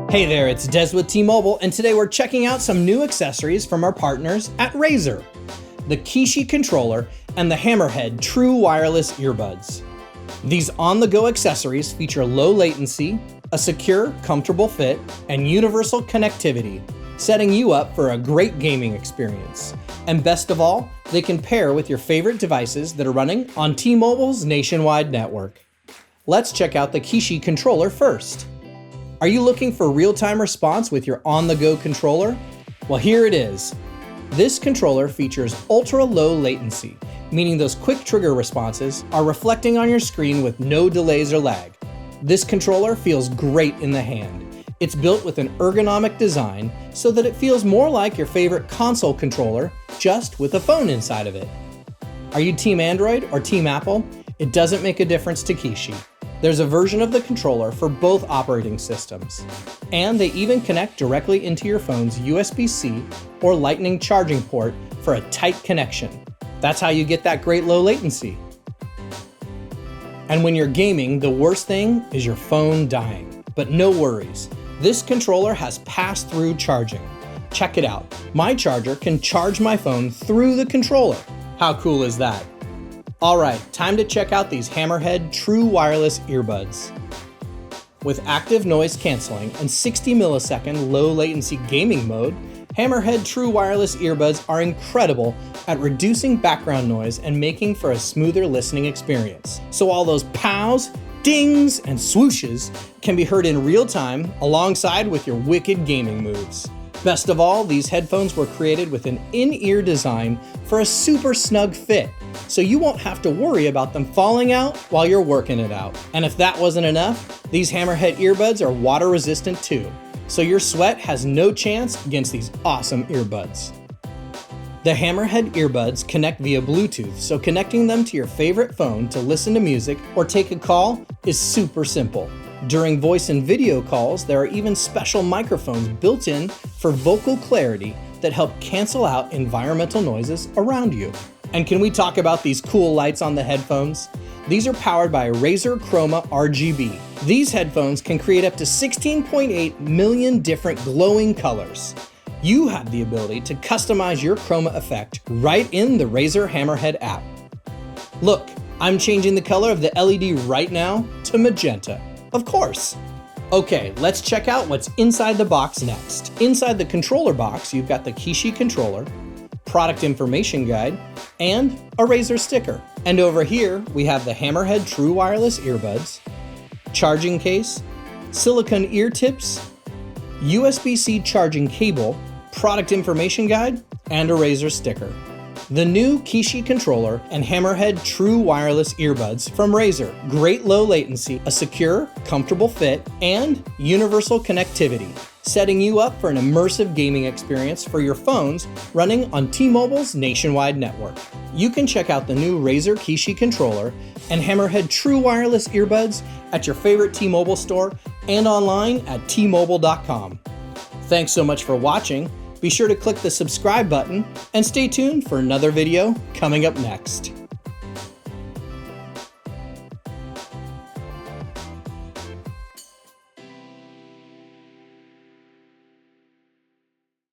Hey there, it's Des with T-Mobile, and today we're checking out some new accessories from our partners at Razer. The Kishi controller and the Hammerhead true wireless earbuds. These on-the-go accessories feature low latency, a secure, comfortable fit, and universal connectivity, setting you up for a great gaming experience. And best of all, they can pair with your favorite devices that are running on T-Mobile's nationwide network. Let's check out the Kishi controller first. Are you looking for real-time response with your on-the-go controller? Well, here it is. This controller features ultra-low latency, meaning those quick trigger responses are reflecting on your screen with no delays or lag. This controller feels great in the hand. It's built with an ergonomic design so that it feels more like your favorite console controller, just with a phone inside of it. Are you Team Android or Team Apple? It doesn't make a difference to Kishi. There's a version of the controller for both operating systems, and they even connect directly into your phone's USB-C or Lightning charging port for a tight connection. That's how you get that great low latency. And when you're gaming, the worst thing is your phone dying. But no worries, this controller has pass-through charging. Check it out, my charger can charge my phone through the controller. How cool is that? Alright, time to check out these Hammerhead true wireless earbuds. With active noise canceling and 60 millisecond low latency gaming mode, Hammerhead true wireless earbuds are incredible at reducing background noise and making for a smoother listening experience. So all those pows, dings, and swooshes can be heard in real time alongside with your wicked gaming moves. Best of all, these headphones were created with an in-ear design for a super snug fit, so you won't have to worry about them falling out while you're working it out. And if that wasn't enough, these Hammerhead earbuds are water resistant too, so your sweat has no chance against these awesome earbuds. The Hammerhead earbuds connect via Bluetooth, so connecting them to your favorite phone to listen to music or take a call is super simple. During voice and video calls, there are even special microphones built in for vocal clarity that help cancel out environmental noises around you. And can we talk about these cool lights on the headphones? These are powered by Razer Chroma RGB. These headphones can create up to 16.8 million different glowing colors. You have the ability to customize your chroma effect right in the Razer Hammerhead app. Look, I'm changing the color of the LED right now to magenta. Of course. Okay, let's check out what's inside the box next. Inside the controller box, you've got the Kishi controller, product information guide, and a Razer sticker. And over here, we have the Hammerhead true wireless earbuds, charging case, silicone ear tips, USB-C charging cable, product information guide, and a Razer sticker. The new Kishi controller and Hammerhead true wireless earbuds from Razer. Great low latency, a secure, comfortable fit, and universal connectivity, setting you up for an immersive gaming experience for your phones running on T-Mobile's nationwide network. You can check out the new Razer Kishi controller and Hammerhead true wireless earbuds at your favorite T-Mobile store and online at tmobile.com. Thanks so much for watching. Be sure to click the subscribe button and stay tuned for another video coming up next.